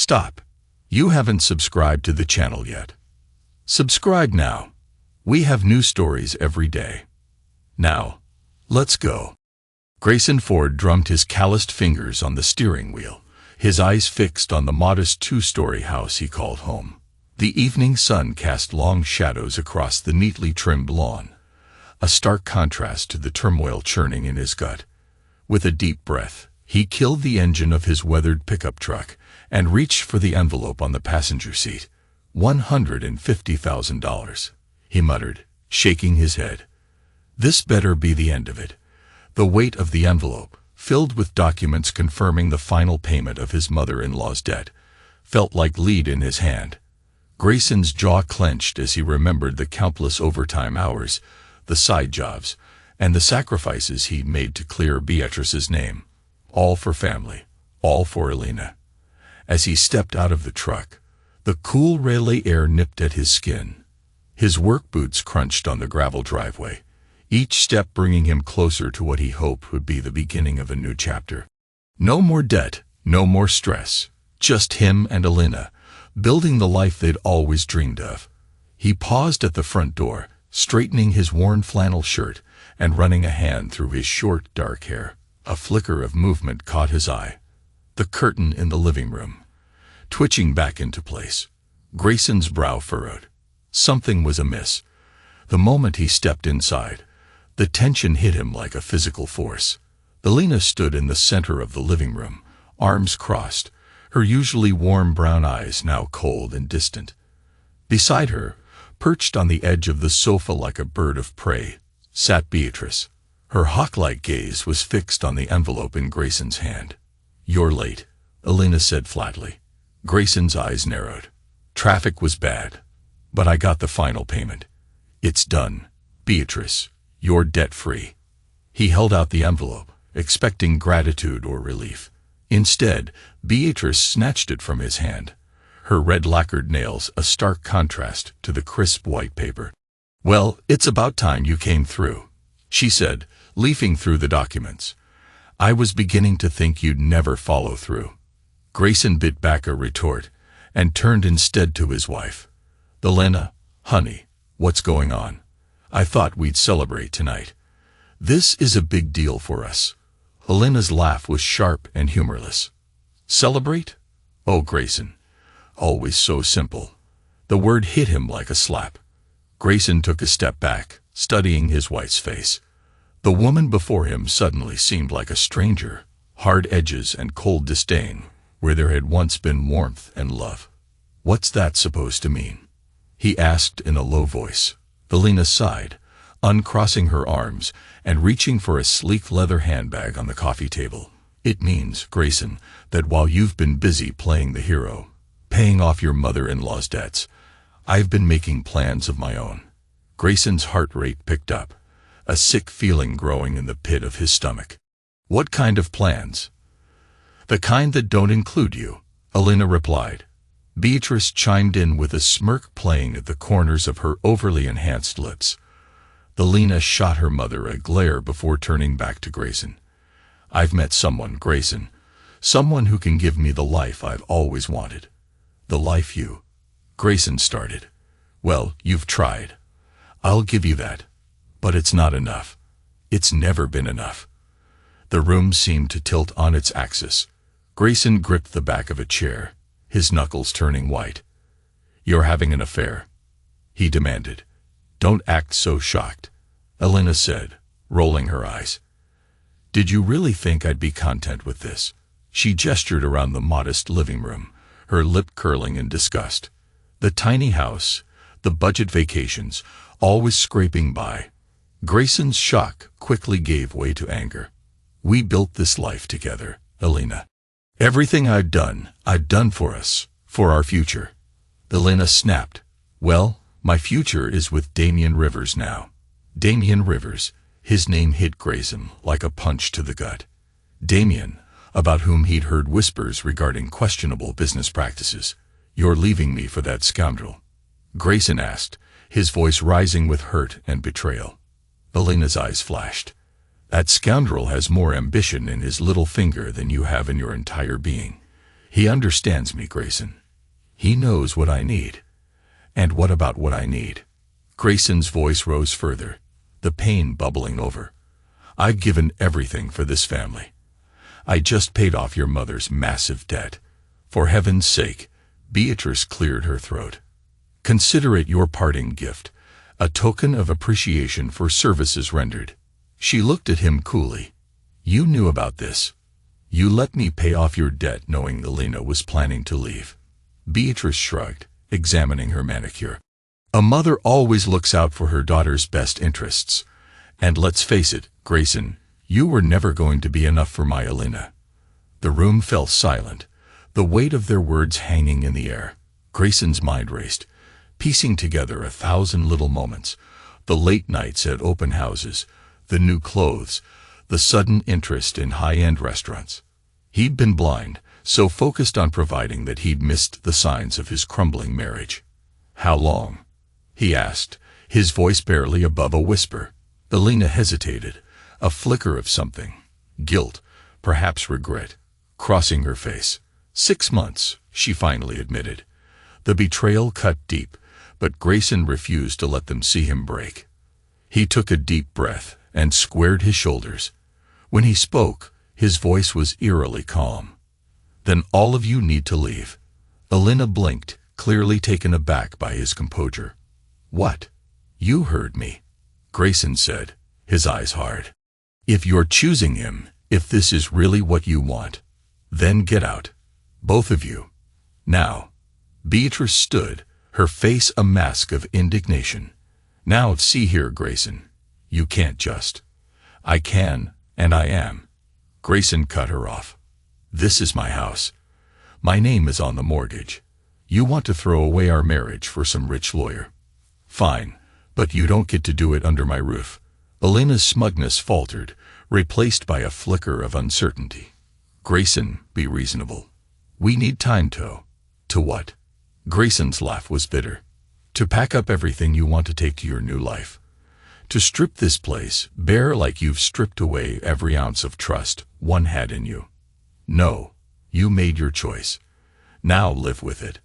Stop. You haven't subscribed to the channel yet. Subscribe now. We have new stories every day. Now, let's go. Grayson Ford drummed his calloused fingers on the steering wheel, his eyes fixed on the modest two-story house he called home. The evening sun cast long shadows across the neatly trimmed lawn, a stark contrast to the turmoil churning in his gut. With a deep breath, he killed the engine of his weathered pickup truck and reached for the envelope on the passenger seat. $150,000, he muttered, shaking his head. This better be the end of it. The weight of the envelope, filled with documents confirming the final payment of his mother-in-law's debt, felt like lead in his hand. Grayson's jaw clenched as he remembered the countless overtime hours, the side jobs, and the sacrifices he'd made to clear Beatrice's name. All for family, all for Elena. As he stepped out of the truck, the cool Raleigh air nipped at his skin. His work boots crunched on the gravel driveway, each step bringing him closer to what he hoped would be the beginning of a new chapter. No more debt, no more stress, just him and Elena, building the life they'd always dreamed of. He paused at the front door, straightening his worn flannel shirt and running a hand through his short, dark hair. A flicker of movement caught his eye. The curtain in the living room, twitching back into place. Grayson's brow furrowed. Something was amiss. The moment he stepped inside, the tension hit him like a physical force. Elena stood in the center of the living room, arms crossed, her usually warm brown eyes now cold and distant. Beside her, perched on the edge of the sofa like a bird of prey, sat Beatrice. Her hawk-like gaze was fixed on the envelope in Grayson's hand. "You're late," Elena said flatly. Grayson's eyes narrowed. "Traffic was bad, but I got the final payment. It's done, Beatrice. You're debt-free." He held out the envelope, expecting gratitude or relief. Instead, Beatrice snatched it from his hand, her red lacquered nails a stark contrast to the crisp white paper. "Well, it's about time you came through," she said, leafing through the documents. "I was beginning to think you'd never follow through." Grayson bit back a retort and turned instead to his wife. "Elena, honey, what's going on? I thought we'd celebrate tonight. This is a big deal for us." Elena's laugh was sharp and humorless. "Celebrate? Oh, Grayson. Always so simple." The word hit him like a slap. Grayson took a step back, studying his wife's face. The woman before him suddenly seemed like a stranger, hard edges and cold disdain, where there had once been warmth and love. "What's that supposed to mean?" he asked in a low voice. Elena sighed, uncrossing her arms and reaching for a sleek leather handbag on the coffee table. "It means, Grayson, that while you've been busy playing the hero, paying off your mother-in-law's debts, I've been making plans of my own." Grayson's heart rate picked up, a sick feeling growing in the pit of his stomach. "What kind of plans?" "The kind that don't include you," Elena replied. Beatrice chimed in with a smirk playing at the corners of her overly enhanced lips. Elena shot her mother a glare before turning back to Grayson. "I've met someone, Grayson. Someone who can give me the life I've always wanted." "The life you—" Grayson started. "Well, you've tried. I'll give you that. But it's not enough. It's never been enough." The room seemed to tilt on its axis. Grayson gripped the back of a chair, his knuckles turning white. "You're having an affair?" he demanded. "Don't act so shocked," Elena said, rolling her eyes. "Did you really think I'd be content with this?" She gestured around the modest living room, her lip curling in disgust. The tiny house, the budget vacations, always scraping by. Grayson's shock quickly gave way to anger. "We built this life together, Elena. Everything I've done for us, for our future." Elena snapped. "Well, my future is with Damian Rivers now." Damian Rivers, his name hit Grayson like a punch to the gut. Damian, about whom he'd heard whispers regarding questionable business practices. "You're leaving me for that scoundrel?" Grayson asked, his voice rising with hurt and betrayal. Elena's eyes flashed. "That scoundrel has more ambition in his little finger than you have in your entire being. He understands me, Grayson. He knows what I need. And what about what I need? Grayson's voice rose further, the pain bubbling over. I've given everything for this family. I just paid off your mother's massive debt. For heaven's sake, Beatrice cleared her throat. Consider it your parting gift, a token of appreciation for services rendered. She looked at him coolly. You knew about this. You let me pay off your debt knowing Elena was planning to leave. Beatrice shrugged, examining her manicure. A mother always looks out for her daughter's best interests. And let's face it, Grayson, you were never going to be enough for my Elena. The room fell silent, the weight of their words hanging in the air. Grayson's mind raced, piecing together 1,000 little moments. The late nights at open houses, the new clothes, the sudden interest in high-end restaurants. He'd been blind, so focused on providing that he'd missed the signs of his crumbling marriage. How long? He asked, his voice barely above a whisper. Elena hesitated, a flicker of something, guilt, perhaps regret, crossing her face. 6 months, she finally admitted. The betrayal cut deep, but Grayson refused to let them see him break. He took a deep breath and squared his shoulders. When he spoke, his voice was eerily calm. Then all of you need to leave. Elena blinked, clearly taken aback by his composure. What? You heard me, Grayson said, his eyes hard. If you're choosing him, if this is really what you want, then get out. Both of you. Now. Beatrice stood, her face a mask of indignation. Now see here, Grayson. You can't just. I can, and I am. Grayson cut her off. This is my house. My name is on the mortgage. You want to throw away our marriage for some rich lawyer. Fine, but you don't get to do it under my roof. Elena's smugness faltered, replaced by a flicker of uncertainty. Grayson, be reasonable. We need time to what? Grayson's laugh was bitter. To pack up everything you want to take to your new life. To strip this place bare like you've stripped away every ounce of trust one had in you. No, you made your choice. Now live with it.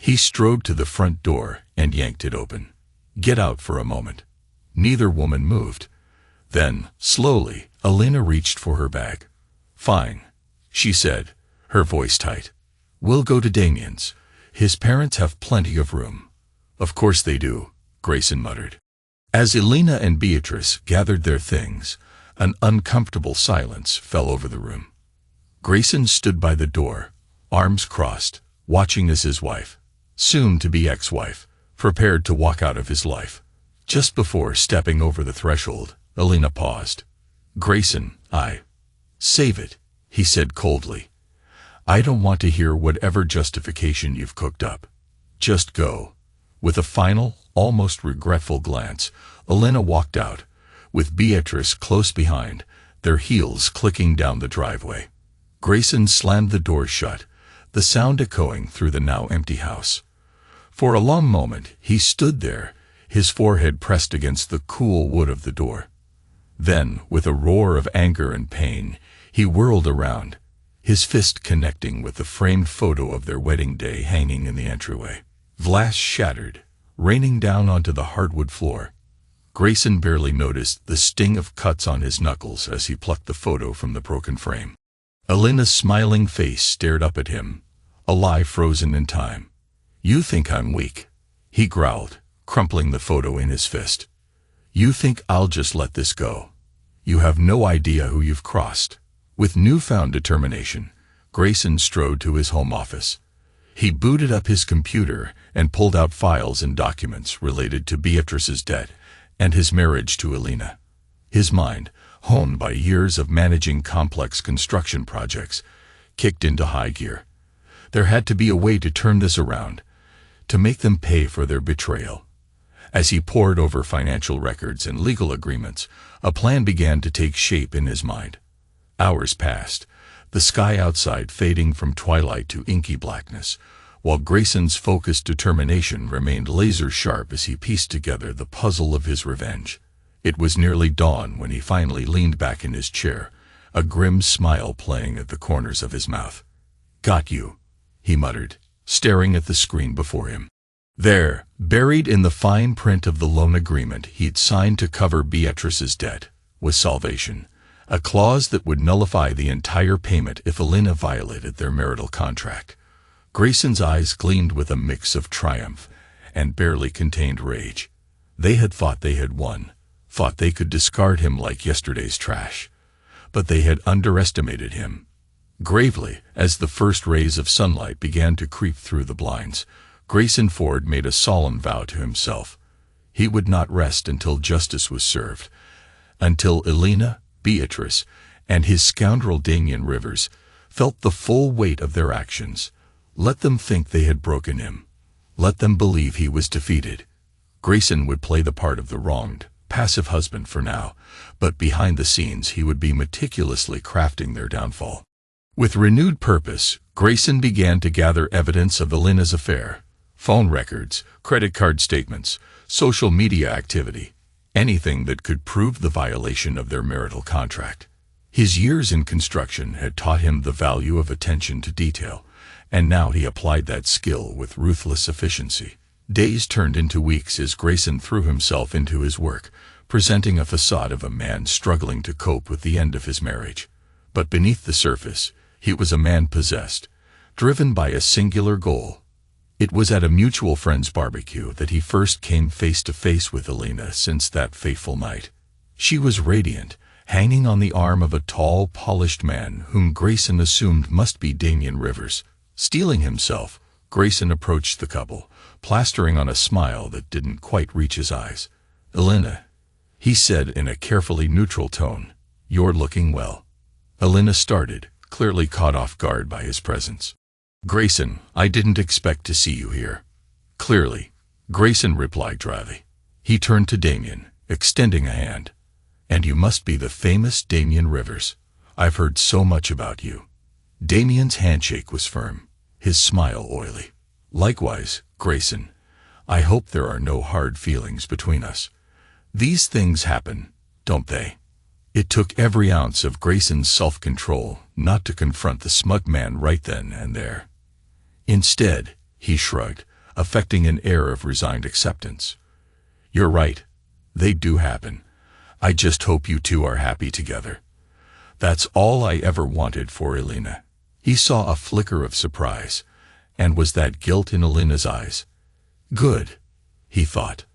He strode to the front door and yanked it open. Get out for a moment. Neither woman moved. Then, slowly, Elena reached for her bag. Fine, she said, her voice tight. We'll go to Damien's. His parents have plenty of room. Of course they do, Grayson muttered. As Elena and Beatrice gathered their things, an uncomfortable silence fell over the room. Grayson stood by the door, arms crossed, watching as his wife, soon-to-be ex-wife, prepared to walk out of his life. Just before stepping over the threshold, Elena paused. Grayson, save it, he said coldly. I don't want to hear whatever justification you've cooked up. Just go. With a final, almost regretful glance, Elena walked out, with Beatrice close behind, their heels clicking down the driveway. Grayson slammed the door shut, the sound echoing through the now empty house. For a long moment he stood there, his forehead pressed against the cool wood of the door. Then, with a roar of anger and pain, he whirled around, his fist connecting with the framed photo of their wedding day hanging in the entryway. Glass shattered, raining down onto the hardwood floor. Grayson barely noticed the sting of cuts on his knuckles as he plucked the photo from the broken frame. Elena's smiling face stared up at him, a lie frozen in time. You think I'm weak, he growled, crumpling the photo in his fist. You think I'll just let this go? You have no idea who you've crossed. With newfound determination, Grayson strode to his home office. He booted up his computer and pulled out files and documents related to Beatrice's debt and his marriage to Elena. His mind, honed by years of managing complex construction projects, kicked into high gear. There had to be a way to turn this around, to make them pay for their betrayal. As he pored over financial records and legal agreements, a plan began to take shape in his mind. Hours passed, the sky outside fading from twilight to inky blackness, while Grayson's focused determination remained laser-sharp as he pieced together the puzzle of his revenge. It was nearly dawn when he finally leaned back in his chair, a grim smile playing at the corners of his mouth. Got you, he muttered, staring at the screen before him. There, buried in the fine print of the loan agreement he'd signed to cover Beatrice's debt, was salvation, a clause that would nullify the entire payment if Elena violated their marital contract. Grayson's eyes gleamed with a mix of triumph and barely contained rage. They had thought they had won, thought they could discard him like yesterday's trash. But they had underestimated him. Gravely, as the first rays of sunlight began to creep through the blinds, Grayson Ford made a solemn vow to himself. He would not rest until justice was served, until Elena, Beatrice, and his scoundrel Damian Rivers felt the full weight of their actions. Let them think they had broken him. Let them believe he was defeated. Grayson would play the part of the wronged, passive husband for now, but behind the scenes he would be meticulously crafting their downfall. With renewed purpose, Grayson began to gather evidence of Elena's affair. Phone records, credit card statements, social media activity, anything that could prove the violation of their marital contract. His years in construction had taught him the value of attention to detail, and now he applied that skill with ruthless efficiency. Days turned into weeks as Grayson threw himself into his work, presenting a facade of a man struggling to cope with the end of his marriage. But beneath the surface, he was a man possessed, driven by a singular goal. It was at a mutual friend's barbecue that he first came face to face with Elena since that fateful night. She was radiant, hanging on the arm of a tall, polished man whom Grayson assumed must be Damian Rivers. Steeling himself, Grayson approached the couple, plastering on a smile that didn't quite reach his eyes. "Elena," he said in a carefully neutral tone, "you're looking well." Elena started, clearly caught off guard by his presence. "Grayson, I didn't expect to see you here." "Clearly," Grayson replied dryly. He turned to Damian, extending a hand. "And you must be the famous Damian Rivers. I've heard so much about you." Damian's handshake was firm, his smile oily. "Likewise, Grayson. I hope there are no hard feelings between us. These things happen, don't they?" It took every ounce of Grayson's self-control not to confront the smug man right then and there. Instead, he shrugged, affecting an air of resigned acceptance. "You're right. They do happen. I just hope you two are happy together. That's all I ever wanted for Elena." He saw a flicker of surprise, and was that guilt in Elena's eyes? "Good," he thought.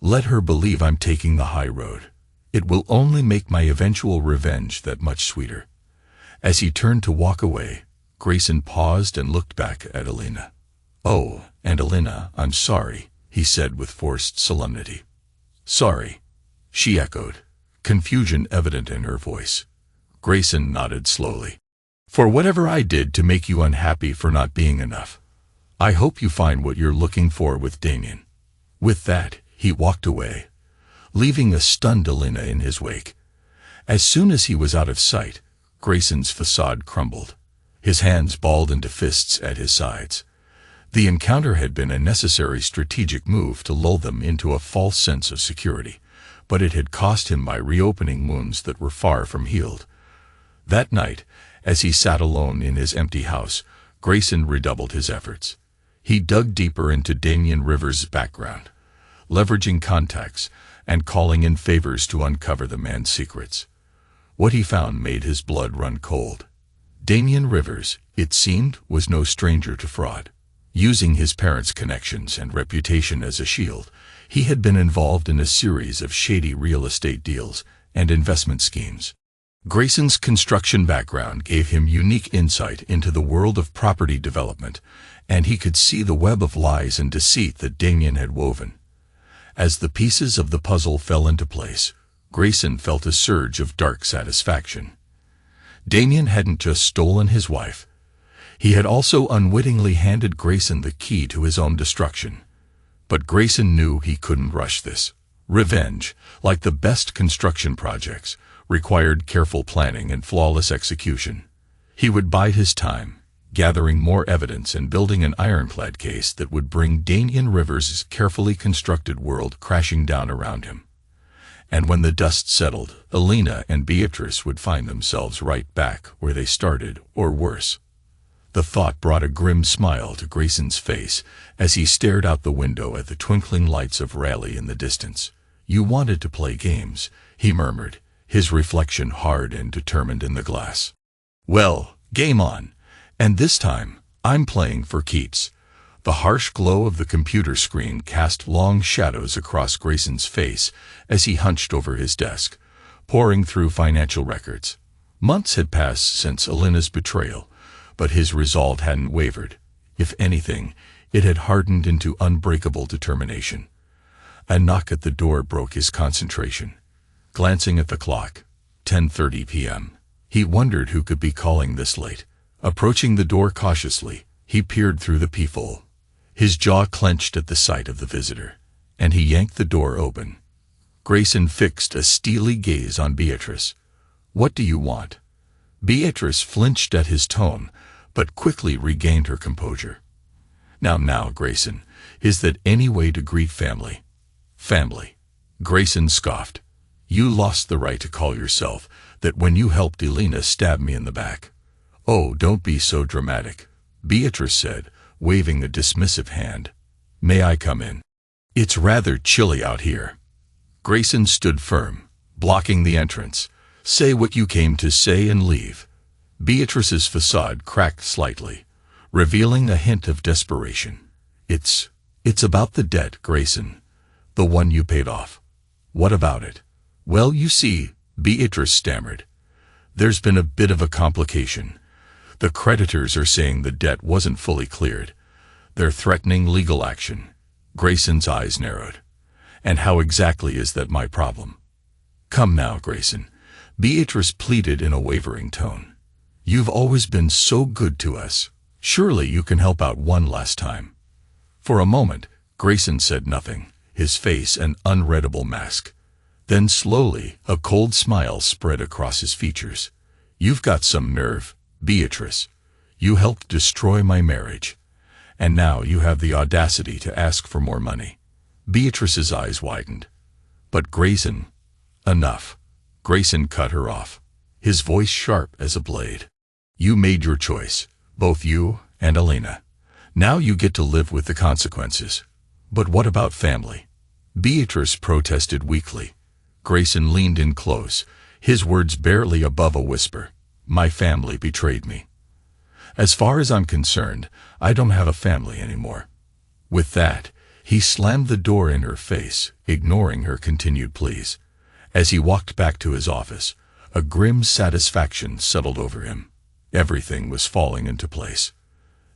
"Let her believe I'm taking the high road. It will only make my eventual revenge that much sweeter." As he turned to walk away, Grayson paused and looked back at Elena. "Oh, and Elena, I'm sorry," he said with forced solemnity. "Sorry," she echoed, confusion evident in her voice. Grayson nodded slowly. "For whatever I did to make you unhappy for not being enough. I hope you find what you're looking for with Damian." With that, he walked away, leaving a stunned Elena in his wake. As soon as he was out of sight, Grayson's facade crumbled, his hands balled into fists at his sides. The encounter had been a necessary strategic move to lull them into a false sense of security, but it had cost him by reopening wounds that were far from healed. That night, as he sat alone in his empty house, Grayson redoubled his efforts. He dug deeper into Damian Rivers' background, leveraging contacts and calling in favors to uncover the man's secrets. What he found made his blood run cold. Damian Rivers, it seemed, was no stranger to fraud. Using his parents' connections and reputation as a shield, he had been involved in a series of shady real estate deals and investment schemes. Grayson's construction background gave him unique insight into the world of property development, and he could see the web of lies and deceit that Damian had woven. As the pieces of the puzzle fell into place, Grayson felt a surge of dark satisfaction. Damian hadn't just stolen his wife. He had also unwittingly handed Grayson the key to his own destruction. But Grayson knew he couldn't rush this. Revenge, like the best construction projects, required careful planning and flawless execution. He would bide his time, gathering more evidence and building an ironclad case that would bring Damian Rivers' carefully constructed world crashing down around him. And when the dust settled, Elena and Beatrice would find themselves right back where they started, or worse. The thought brought a grim smile to Grayson's face as he stared out the window at the twinkling lights of Raleigh in the distance. "You wanted to play games," he murmured, his reflection hard and determined in the glass. "Well, game on. And this time, I'm playing for keeps." The harsh glow of the computer screen cast long shadows across Grayson's face as he hunched over his desk, poring through financial records. Months had passed since Elena's betrayal, but his resolve hadn't wavered. If anything, it had hardened into unbreakable determination. A knock at the door broke his concentration. Glancing at the clock, 10:30 p.m., he wondered who could be calling this late. Approaching the door cautiously, he peered through the peephole. His jaw clenched at the sight of the visitor, and he yanked the door open. Grayson fixed a steely gaze on Beatrice. "What do you want?" Beatrice flinched at his tone, but quickly regained her composure. Now, Grayson, is that any way to greet family?" "Family?" Grayson scoffed. "You lost the right to call yourself that when you helped Elena stab me in the back." "Oh, don't be so dramatic," Beatrice said, waving a dismissive hand. "May I come in? It's rather chilly out here." Grayson stood firm, blocking the entrance. "Say what you came to say and leave." Beatrice's facade cracked slightly, revealing a hint of desperation. It's about the debt, Grayson. The one you paid off." "What about it?" "Well, you see," Beatrice stammered, "there's been a bit of a complication. The creditors are saying the debt wasn't fully cleared. They're threatening legal action." Grayson's eyes narrowed. "And how exactly is that my problem?" "Come now, Grayson," Beatrice pleaded in a wavering tone. "You've always been so good to us. Surely you can help out one last time." For a moment, Grayson said nothing, his face an unreadable mask. Then slowly, a cold smile spread across his features. "You've got some nerve, Beatrice. You helped destroy my marriage. And now you have the audacity to ask for more money." Beatrice's eyes widened. "But Grayson..." "Enough." Grayson cut her off, his voice sharp as a blade. "You made your choice, both you and Elena. Now you get to live with the consequences." "But what about family?" Beatrice protested weakly. Grayson leaned in close, his words barely above a whisper. "My family betrayed me. As far as I'm concerned, I don't have a family anymore." With that, he slammed the door in her face, ignoring her continued pleas. As he walked back to his office, a grim satisfaction settled over him. Everything was falling into place.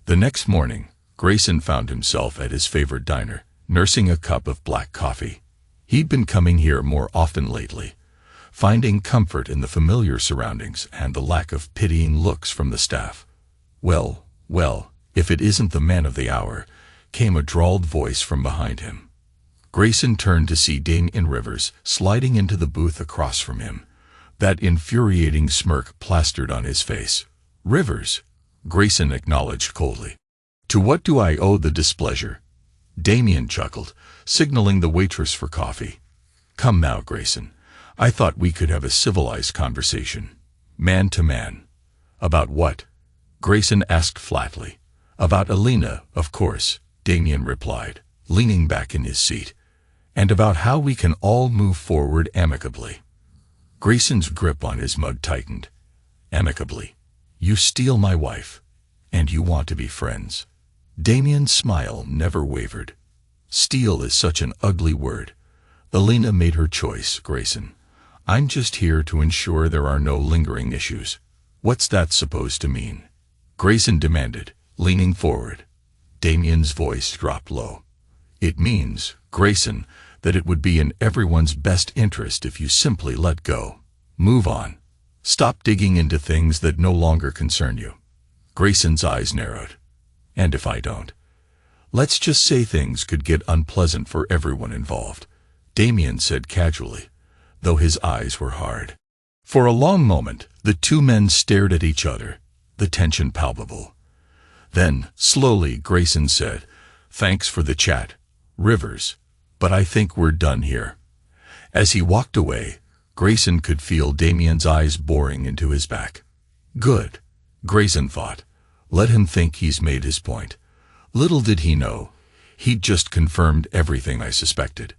The next morning, Grayson found himself at his favorite diner, nursing a cup of black coffee. He'd been coming here more often lately, finding comfort in the familiar surroundings and the lack of pitying looks from the staff. Well, if it isn't the man of the hour," came a drawled voice from behind him. Grayson turned to see Damian Rivers sliding into the booth across from him, that infuriating smirk plastered on his face. "Rivers," Grayson acknowledged coldly. "To what do I owe the displeasure?" Damian chuckled, signaling the waitress for coffee. "Come now, Grayson. I thought we could have a civilized conversation, man to man." "About what?" Grayson asked flatly. "About Elena, of course," Damian replied, leaning back in his seat. "And about how we can all move forward amicably." Grayson's grip on his mug tightened. "Amicably? You steal my wife, and you want to be friends." Damian's smile never wavered. "Steal is such an ugly word. Elena made her choice, Grayson. I'm just here to ensure there are no lingering issues." "What's that supposed to mean?" Grayson demanded, leaning forward. Damian's voice dropped low. "It means, Grayson, that it would be in everyone's best interest if you simply let go. Move on. Stop digging into things that no longer concern you." Grayson's eyes narrowed. "And if I don't?" "Let's just say things could get unpleasant for everyone involved," Damian said casually, though his eyes were hard. For a long moment, the two men stared at each other, the tension palpable. Then, slowly, Grayson said, "Thanks for the chat, Rivers, but I think we're done here." As he walked away, Grayson could feel Damian's eyes boring into his back. Good, Grayson thought, Let him think he's made his point. Little did he know, he'd just confirmed everything I suspected.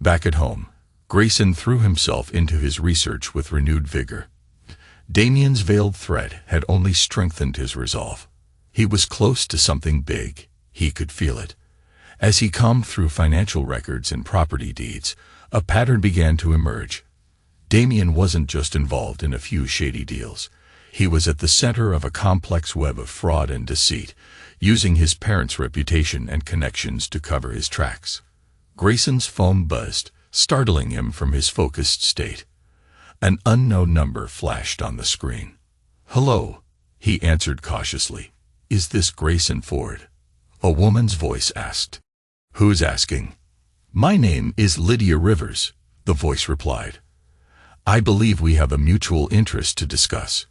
Back at home, Grayson threw himself into his research with renewed vigor. Damien's veiled threat had only strengthened his resolve. He was close to something big, he could feel it. As he combed through financial records and property deeds, a pattern began to emerge. Damien wasn't just involved in a few shady deals. He was at the center of a complex web of fraud and deceit, using his parents' reputation and connections to cover his tracks. Grayson's phone buzzed, startling him from his focused state. An unknown number flashed on the screen. "Hello," he answered cautiously. "Is this Grayson Ford?" A woman's voice asked. "Who's asking?" "My name is Lydia Rivers," the voice replied. "I believe we have a mutual interest to discuss."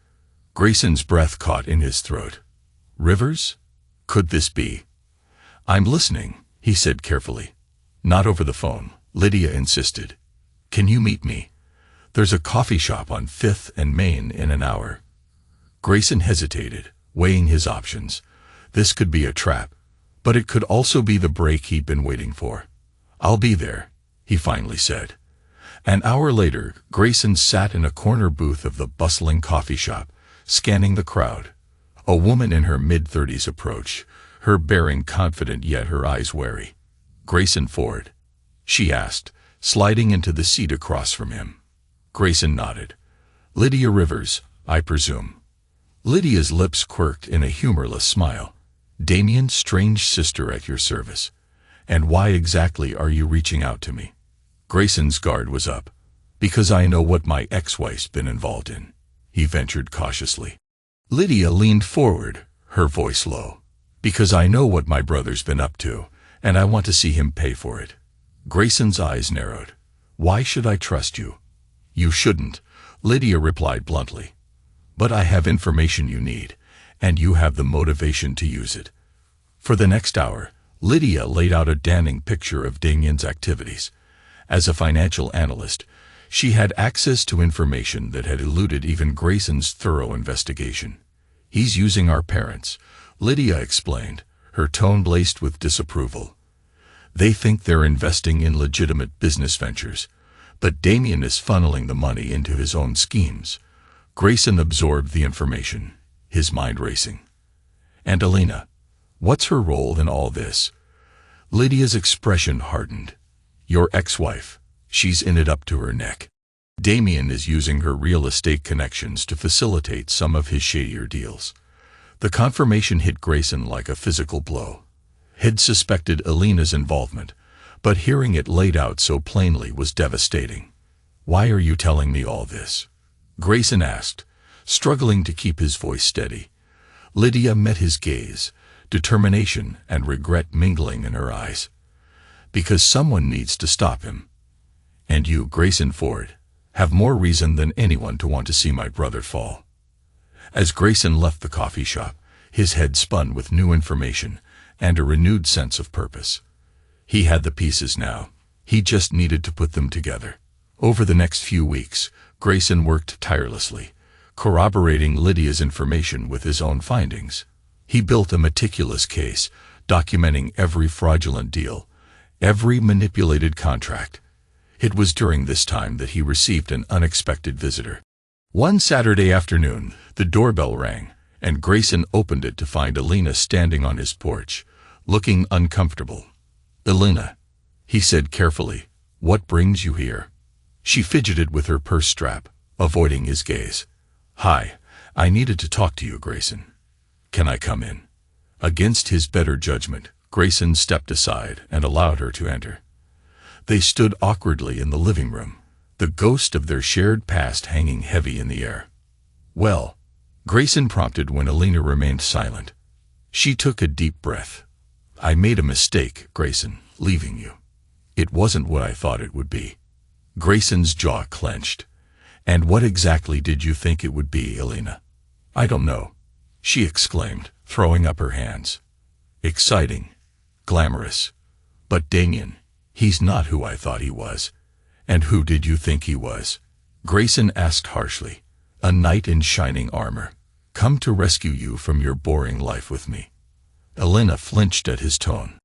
Grayson's breath caught in his throat. "Rivers? Could this be?" "I'm listening," he said carefully. "Not over the phone," Lydia insisted. "Can you meet me? There's a coffee shop on 5th and Main in an hour." Grayson hesitated, weighing his options. This could be a trap, but it could also be the break he'd been waiting for. "I'll be there," he finally said. An hour later, Grayson sat in a corner booth of the bustling coffee shop, scanning the crowd. A woman in her mid-30s approached, her bearing confident yet her eyes wary. "Grayson Ford?" she asked, sliding into the seat across from him. Grayson nodded. "Lydia Rivers, I presume." Lydia's lips quirked in a humorless smile. "Damien's strange sister at your service. And why exactly are you reaching out to me?" Grayson's guard was up. "Because I know what my ex-wife's been involved in," he ventured cautiously. Lydia leaned forward, her voice low. "Because I know what my brother's been up to, and I want to see him pay for it." Grayson's eyes narrowed. "Why should I trust you?" "You shouldn't," Lydia replied bluntly. "But I have information you need, and you have the motivation to use it." For the next hour, Lydia laid out a damning picture of Damien's activities. As a financial analyst, she had access to information that had eluded even Grayson's thorough investigation. "He's using our parents," Lydia explained, her tone laced with disapproval. "They think they're investing in legitimate business ventures, but Damien is funneling the money into his own schemes." Grayson absorbed the information, his mind racing. "And Alina, what's her role in all this?" Lydia's expression hardened. "Your ex-wife. She's in it up to her neck. Damien is using her real estate connections to facilitate some of his shadier deals." The confirmation hit Grayson like a physical blow. He'd suspected Alina's involvement, but hearing it laid out so plainly was devastating. "Why are you telling me all this?" Grayson asked, struggling to keep his voice steady. Lydia met his gaze, determination and regret mingling in her eyes. "Because someone needs to stop him. And you, Grayson Ford, have more reason than anyone to want to see my brother fall." As Grayson left the coffee shop, his head spun with new information and a renewed sense of purpose. He had the pieces now. He just needed to put them together. Over the next few weeks, Grayson worked tirelessly, corroborating Lydia's information with his own findings. He built a meticulous case, documenting every fraudulent deal, every manipulated contract. It was during this time that he received an unexpected visitor. One Saturday afternoon, the doorbell rang, and Grayson opened it to find Alina standing on his porch, looking uncomfortable. "Alina," he said carefully, "what brings you here?" She fidgeted with her purse strap, avoiding his gaze. "Hi, I needed to talk to you, Grayson. Can I come in?" Against his better judgment, Grayson stepped aside and allowed her to enter. They stood awkwardly in the living room, the ghost of their shared past hanging heavy in the air. "Well," Grayson prompted when Alina remained silent. She took a deep breath. "I made a mistake, Grayson, leaving you. It wasn't what I thought it would be." Grayson's jaw clenched. "And what exactly did you think it would be, Alina?" "I don't know," she exclaimed, throwing up her hands. "Exciting. Glamorous. But Damien, he's not who I thought he was." "And who did you think he was?" Grayson asked harshly. "A knight in shining armor. come to rescue you from your boring life with me." Elena flinched at his tone.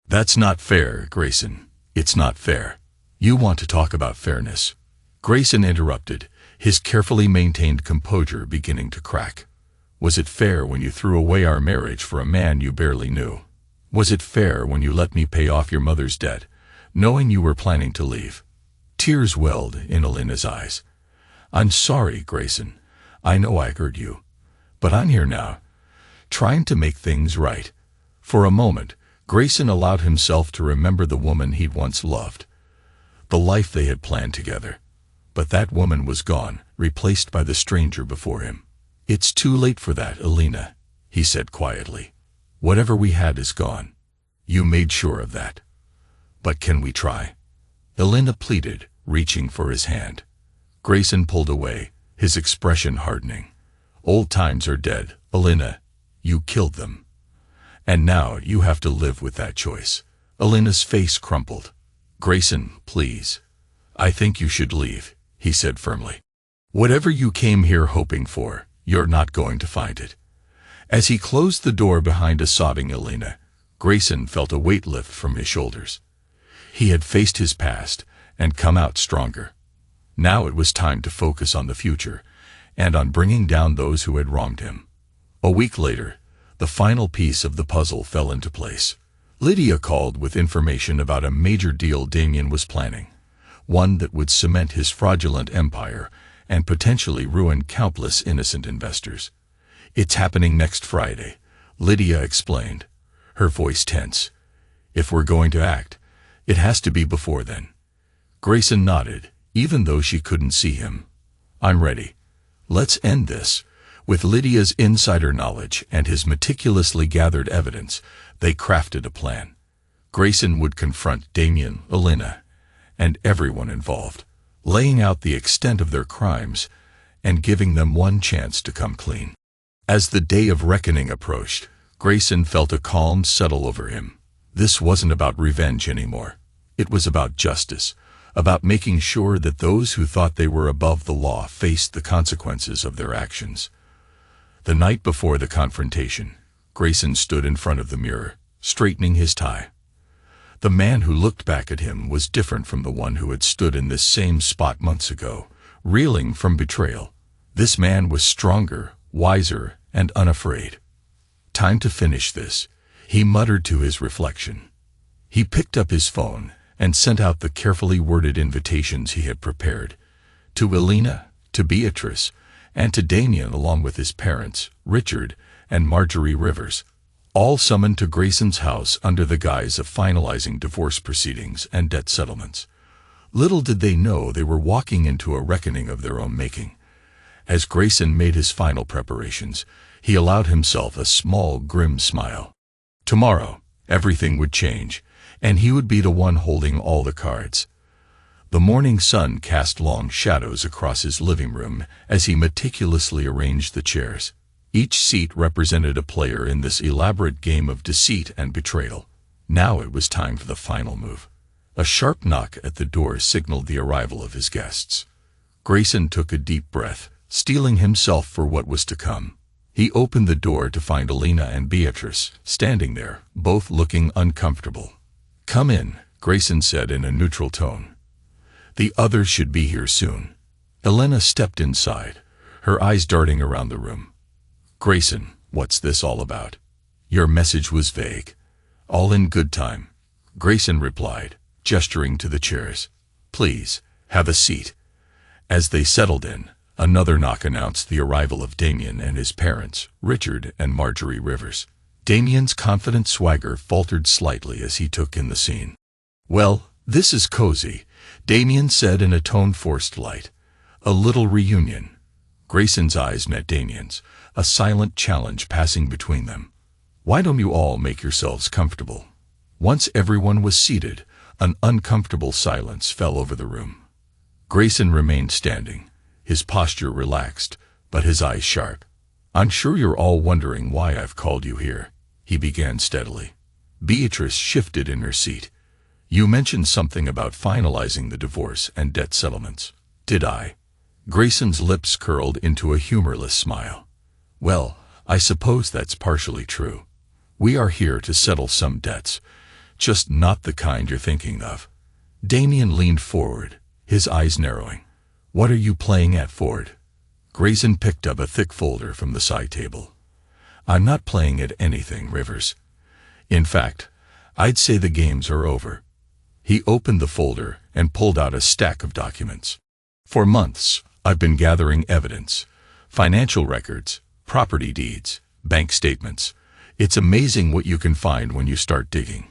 "That's not fair, Grayson. It's not fair." "You want to talk about fairness?" Grayson interrupted, his carefully maintained composure beginning to crack. "Was it fair when you threw away our marriage for a man you barely knew? Was it fair when you let me pay off your mother's debt, knowing you were planning to leave?" Tears welled in Elena's eyes. "I'm sorry, Grayson. I know I hurt you. But I'm here now, trying to make things right." For a moment, Grayson allowed himself to remember the woman he'd once loved, the life they had planned together. But that woman was gone, replaced by the stranger before him. "It's too late for that, Elena," he said quietly. "Whatever we had is gone. You made sure of that. But can we try?" Elena pleaded, reaching for his hand. Grayson pulled away, his expression hardening. "Old times are dead, Elena. You killed them. And now you have to live with that choice." Elena's face crumpled. "Grayson, please. I think you should leave," he said firmly. "Whatever you came here hoping for, you're not going to find it." As he closed the door behind a sobbing Elena, Grayson felt a weight lift from his shoulders. He had faced his past and come out stronger. Now it was time to focus on the future and on bringing down those who had wronged him. A week later, the final piece of the puzzle fell into place. Lydia called with information about a major deal Damien was planning, one that would cement his fraudulent empire and potentially ruin countless innocent investors. "It's happening next Friday," Lydia explained, her voice tense. "If we're going to act, it has to be before then." Grayson nodded, even though she couldn't see him. "I'm ready. Let's end this." With Lydia's insider knowledge and his meticulously gathered evidence, they crafted a plan. Grayson would confront Damien, Elena, and everyone involved, laying out the extent of their crimes and giving them one chance to come clean. As the day of reckoning approached, Grayson felt a calm settle over him. This wasn't about revenge anymore. It was about justice, about making sure that those who thought they were above the law faced the consequences of their actions. The night before the confrontation, Grayson stood in front of the mirror, straightening his tie. The man who looked back at him was different from the one who had stood in this same spot months ago, reeling from betrayal. This man was stronger, wiser, and unafraid. "Time to finish this," he muttered to his reflection. He picked up his phone and sent out the carefully worded invitations he had prepared. To Elena, to Beatrice, and to Damien along with his parents, Richard and Marjorie Rivers, all summoned to Grayson's house under the guise of finalizing divorce proceedings and debt settlements. Little did they know they were walking into a reckoning of their own making. As Grayson made his final preparations, he allowed himself a small, grim smile. Tomorrow, everything would change, and he would be the one holding all the cards. The morning sun cast long shadows across his living room as he meticulously arranged the chairs. Each seat represented a player in this elaborate game of deceit and betrayal. Now it was time for the final move. A sharp knock at the door signaled the arrival of his guests. Grayson took a deep breath, steeling himself for what was to come. He opened the door to find Elena and Beatrice standing there, both looking uncomfortable. "Come in," Grayson said in a neutral tone. "The others should be here soon." Elena stepped inside, her eyes darting around the room. "Grayson, what's this all about? Your message was vague." "All in good time," Grayson replied, gesturing to the chairs. "Please, have a seat." As they settled in, another knock announced the arrival of Damien and his parents, Richard and Marjorie Rivers. Damien's confident swagger faltered slightly as he took in the scene. "Well, this is cozy," Damien said in a tone forced light. "A little reunion." Grayson's eyes met Damien's, a silent challenge passing between them. "Why don't you all make yourselves comfortable?" Once everyone was seated, an uncomfortable silence fell over the room. Grayson remained standing, his posture relaxed, but his eyes sharp. "I'm sure you're all wondering why I've called you here," he began steadily. Beatrice shifted in her seat. "You mentioned something about finalizing the divorce and debt settlements. Did I?" Grayson's lips curled into a humorless smile. Well, I suppose that's partially true. We are here to settle some debts, just not the kind you're thinking of. Damien leaned forward, his eyes narrowing. What are you playing at, Ford? Grayson picked up a thick folder from the side table. I'm not playing at anything, Rivers. In fact, I'd say the games are over. He opened the folder and pulled out a stack of documents. For months, I've been gathering evidence, financial records, property deeds, bank statements. It's amazing what you can find when you start digging.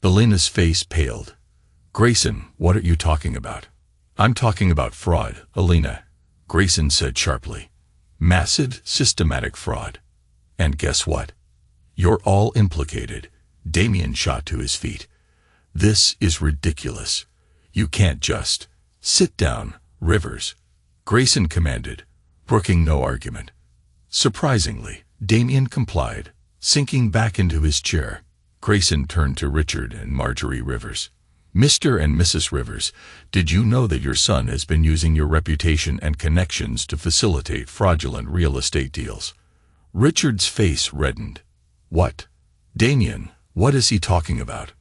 Elena's face paled. Grayson, what are you talking about? I'm talking about fraud, Elena, Grayson said sharply. Massive, systematic fraud. And guess what? You're all implicated. Damien shot to his feet. This is ridiculous. You can't just... Sit down, Rivers, Grayson commanded, brooking no argument. Surprisingly, Damien complied, sinking back into his chair. Grayson turned to Richard and Marjorie Rivers. Mr. and Mrs. Rivers, did you know that your son has been using your reputation and connections to facilitate fraudulent real estate deals? Richard's face reddened. What? Damien, what is he talking about?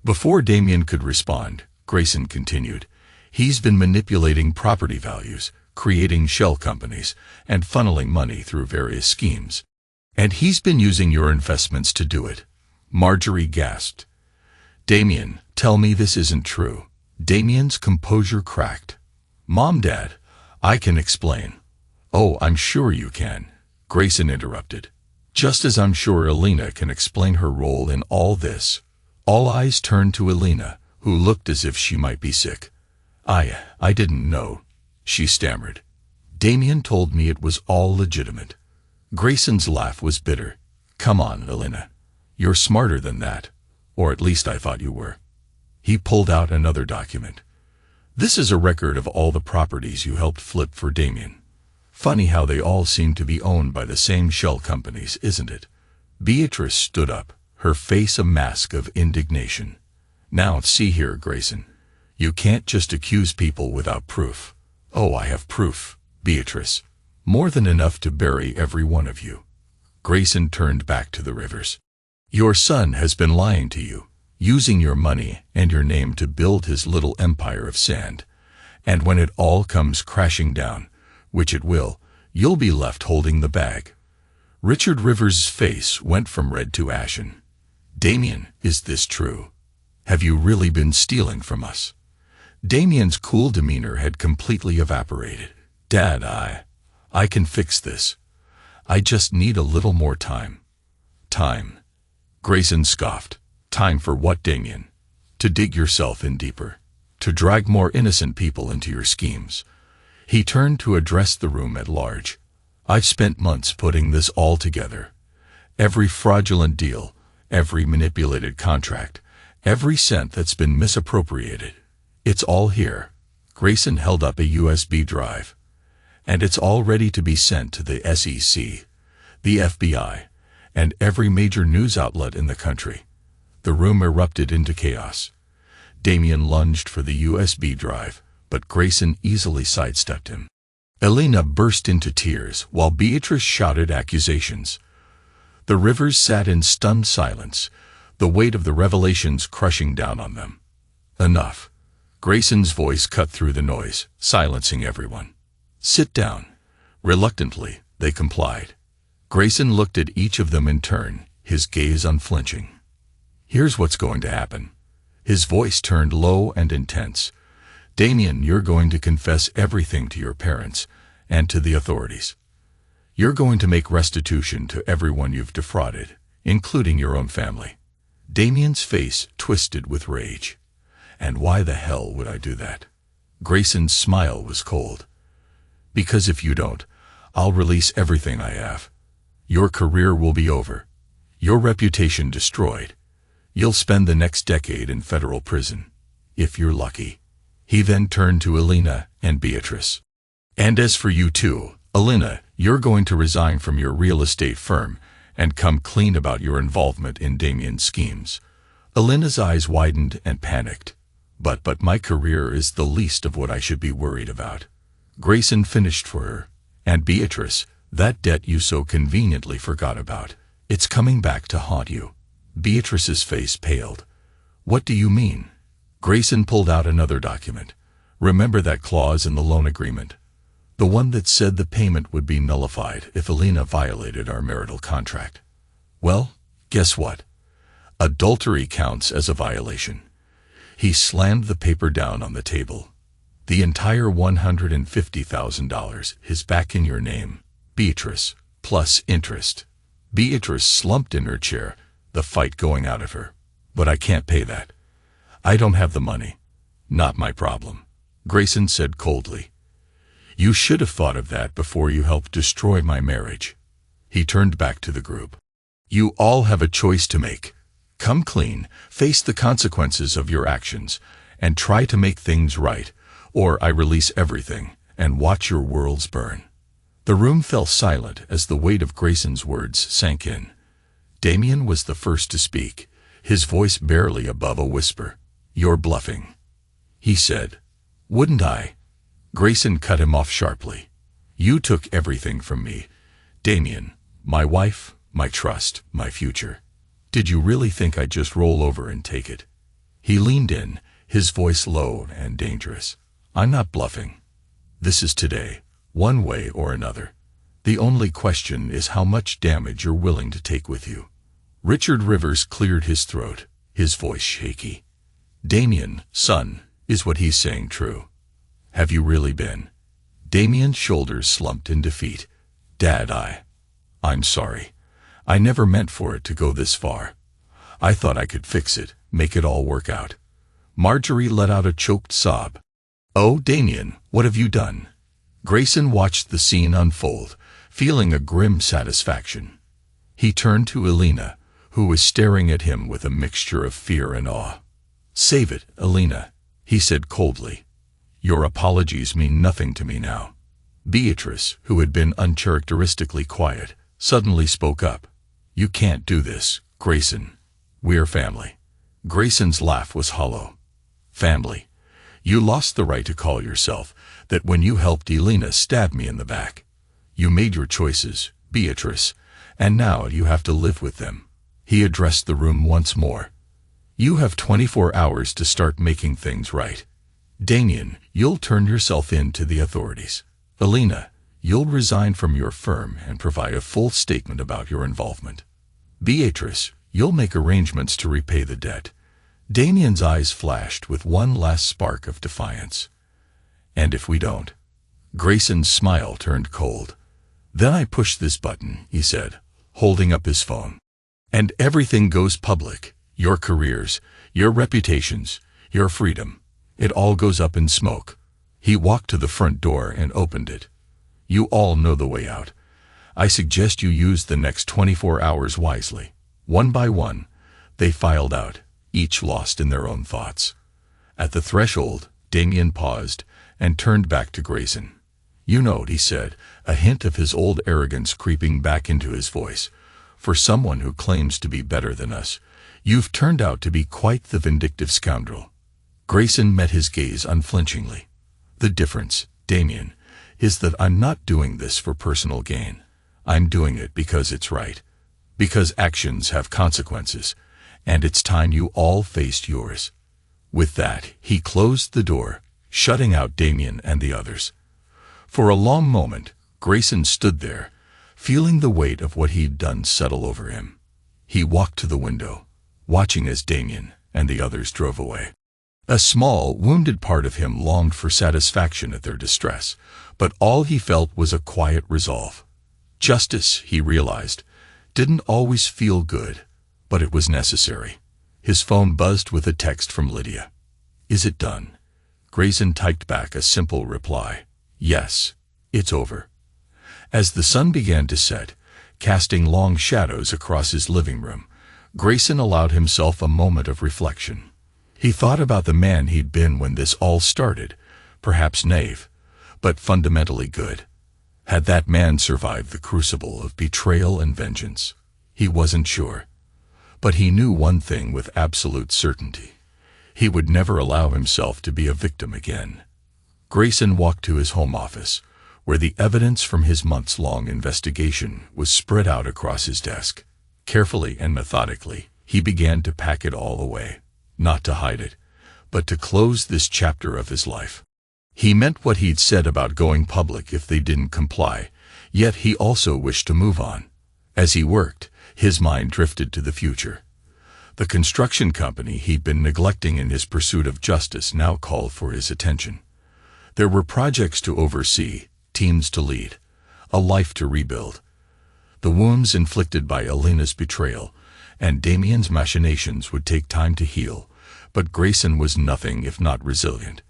Before Damien could respond, Grayson continued. He's been manipulating property values, creating shell companies, and funneling money through various schemes. And he's been using your investments to do it. Marjorie gasped. Damien, tell me this isn't true. Damien's composure cracked. Mom, Dad, I can explain. Oh, I'm sure you can, Grayson interrupted. Just as I'm sure Elena can explain her role in all this. All eyes turned to Elena, who looked as if she might be sick. I didn't know, she stammered. Damien told me it was all legitimate. Grayson's laugh was bitter. Come on, Elena. You're smarter than that. Or at least I thought you were. He pulled out another document. This is a record of all the properties you helped flip for Damien. Funny how they all seem to be owned by the same shell companies, isn't it? Beatrice stood up, her face a mask of indignation. Now see here, Grayson. You can't just accuse people without proof. Oh, I have proof, Beatrice. More than enough to bury every one of you. Grayson turned back to the Rivers. Your son has been lying to you, using your money and your name to build his little empire of sand. And when it all comes crashing down, which it will, you'll be left holding the bag. Richard Rivers' face went from red to ashen. Damien, is this true? Have you really been stealing from us? Damien's cool demeanor had completely evaporated. Dad, I can fix this. I just need a little more time. Time. Grayson scoffed. Time for what, Damien? To dig yourself in deeper. To drag more innocent people into your schemes. He turned to address the room at large. I've spent months putting this all together. Every fraudulent deal, every manipulated contract, every cent that's been misappropriated. It's all here. Grayson held up a USB drive. And it's all ready to be sent to the SEC, the FBI, and every major news outlet in the country. The room erupted into chaos. Damien lunged for the USB drive, but Grayson easily sidestepped him. Elena burst into tears while Beatrice shouted accusations. The Rivers sat in stunned silence, the weight of the revelations crushing down on them. Enough. Grayson's voice cut through the noise, silencing everyone. Sit down. Reluctantly, they complied. Grayson looked at each of them in turn, his gaze unflinching. Here's what's going to happen. His voice turned low and intense. Damien, you're going to confess everything to your parents and to the authorities. You're going to make restitution to everyone you've defrauded, including your own family. Damien's face twisted with rage. And why the hell would I do that? Grayson's smile was cold. Because if you don't, I'll release everything I have. Your career will be over. Your reputation destroyed. You'll spend the next decade in federal prison, if you're lucky. He then turned to Elena and Beatrice. And as for you two, Elena, you're going to resign from your real estate firm and come clean about your involvement in Damien's schemes. Elena's eyes widened and panicked. But my career is the least of what I should be worried about. Grayson finished for her, and Beatrice, That debt you so conveniently forgot about. It's coming back to haunt you. Beatrice's face paled. What do you mean? Grayson pulled out another document. Remember that clause in the loan agreement? The one that said the payment would be nullified if Alina violated our marital contract. Well, guess what? Adultery counts as a violation. He slammed the paper down on the table. The entire $150,000 is back in your name, Beatrice, plus interest. Beatrice slumped in her chair, the fight going out of her. But I can't pay that. I don't have the money. Not my problem, Grayson said coldly. You should have thought of that before you helped destroy my marriage. He turned back to the group. You all have a choice to make. Come clean, face the consequences of your actions, and try to make things right, or I release everything and watch your worlds burn. The room fell silent as the weight of Grayson's words sank in. Damien was the first to speak, his voice barely above a whisper. You're bluffing, he said. Wouldn't I? Grayson cut him off sharply. You took everything from me, Damien, my wife, my trust, my future. Did you really think I'd just roll over and take it? He leaned in, his voice low and dangerous. I'm not bluffing. This is today, one way or another. The only question is how much damage you're willing to take with you. Richard Rivers cleared his throat, his voice shaky. Damien, son, is what he's saying true? Have you really been? Damien's shoulders slumped in defeat. Dad, I'm sorry. I never meant for it to go this far. I thought I could fix it, make it all work out. Marjorie let out a choked sob. Oh, Damien, what have you done? Grayson watched the scene unfold, feeling a grim satisfaction. He turned to Alina, who was staring at him with a mixture of fear and awe. Save it, Alina, he said coldly. Your apologies mean nothing to me now. Beatrice, who had been uncharacteristically quiet, suddenly spoke up. You can't do this, Grayson. We're family. Grayson's laugh was hollow. Family. You lost the right to call yourself that when you helped Elena stab me in the back. You made your choices, Beatrice, and now you have to live with them. He addressed the room once more. You have 24 hours to start making things right. Damien, you'll turn yourself in to the authorities. Elena, you'll resign from your firm and provide a full statement about your involvement. Beatrice, you'll make arrangements to repay the debt. Damien's eyes flashed with one last spark of defiance. And if we don't? Grayson's smile turned cold. Then I push this button, he said, holding up his phone. And everything goes public. Your careers, your reputations, your freedom. It all goes up in smoke. He walked to the front door and opened it. You all know the way out. I suggest you use the next 24 hours wisely. One by one, they filed out, each lost in their own thoughts. At the threshold, Damien paused and turned back to Grayson. You know, he said, a hint of his old arrogance creeping back into his voice. For someone who claims to be better than us, you've turned out to be quite the vindictive scoundrel. Grayson met his gaze unflinchingly. The difference, Damien, is that I'm not doing this for personal gain. I'm doing it because it's right. Because actions have consequences, and it's time you all faced yours. With that, he closed the door, shutting out Damien and the others. For a long moment, Grayson stood there, feeling the weight of what he'd done settle over him. He walked to the window, watching as Damien and the others drove away. A small, wounded part of him longed for satisfaction at their distress, but all he felt was a quiet resolve. Justice, he realized, didn't always feel good, but it was necessary. His phone buzzed with a text from Lydia. Is it done? Grayson typed back a simple reply. Yes, it's over. As the sun began to set, casting long shadows across his living room, Grayson allowed himself a moment of reflection. He thought about the man he'd been when this all started, perhaps naive, but fundamentally good. Had that man survived the crucible of betrayal and vengeance? He wasn't sure. But he knew one thing with absolute certainty. He would never allow himself to be a victim again. Grayson walked to his home office, where the evidence from his months-long investigation was spread out across his desk. Carefully and methodically, he began to pack it all away, not to hide it, but to close this chapter of his life. He meant what he'd said about going public if they didn't comply, yet he also wished to move on. As he worked, his mind drifted to the future. The construction company he'd been neglecting in his pursuit of justice now called for his attention. There were projects to oversee, teams to lead, a life to rebuild. The wounds inflicted by Alina's betrayal and Damien's machinations would take time to heal, but Grayson was nothing if not resilient.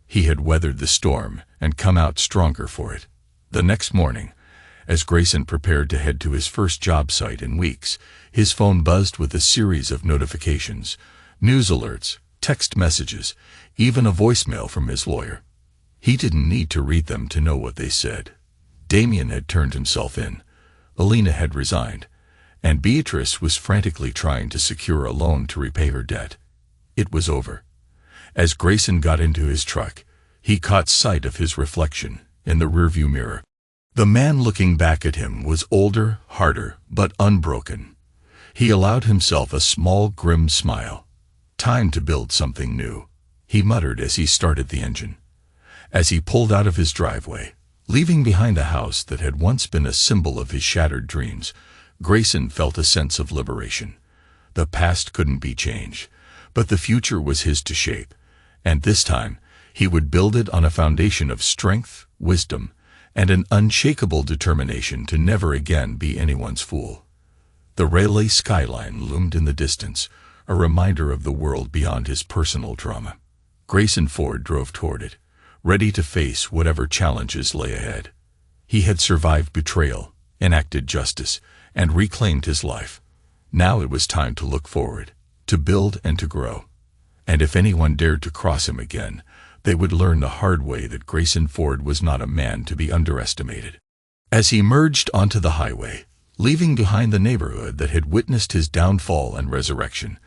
He had weathered the storm and come out stronger for it. The next morning, as Grayson prepared to head to his first job site in weeks, his phone buzzed with a series of notifications, news alerts, text messages, even a voicemail from his lawyer. He didn't need to read them to know what they said. Damien had turned himself in, Alina had resigned, and Beatrice was frantically trying to secure a loan to repay her debt. It was over. As Grayson got into his truck, he caught sight of his reflection in the rearview mirror. The man looking back at him was older, harder, but unbroken. He allowed himself a small, grim smile. Time to build something new, he muttered as he started the engine. As he pulled out of his driveway, leaving behind a house that had once been a symbol of his shattered dreams, Grayson felt a sense of liberation. The past couldn't be changed, but the future was his to shape, and this time he would build it on a foundation of strength, wisdom, and an unshakable determination to never again be anyone's fool. The Raleigh skyline loomed in the distance, a reminder of the world beyond his personal drama. Grayson Ford drove toward it, ready to face whatever challenges lay ahead. He had survived betrayal, enacted justice, and reclaimed his life. Now it was time to look forward, to build and to grow. And if anyone dared to cross him again, they would learn the hard way that Grayson Ford was not a man to be underestimated. As he merged onto the highway, leaving behind the neighborhood that had witnessed his downfall and resurrection,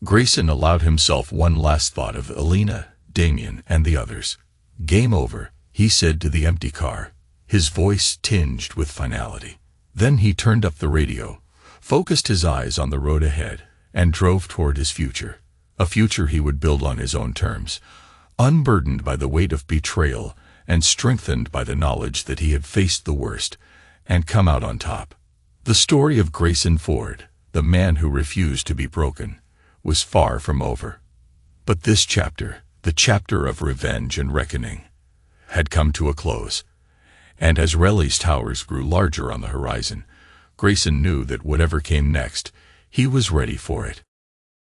Grayson allowed himself one last thought of Alina, Damien, and the others. "Game over," he said to the empty car, his voice tinged with finality. Then he turned up the radio, focused his eyes on the road ahead, and drove toward his future. A future he would build on his own terms, unburdened by the weight of betrayal and strengthened by the knowledge that he had faced the worst and come out on top. The story of Grayson Ford, the man who refused to be broken, was far from over. But this chapter, the chapter of revenge and reckoning, had come to a close. And as Raleigh's towers grew larger on the horizon, Grayson knew that whatever came next, he was ready for it.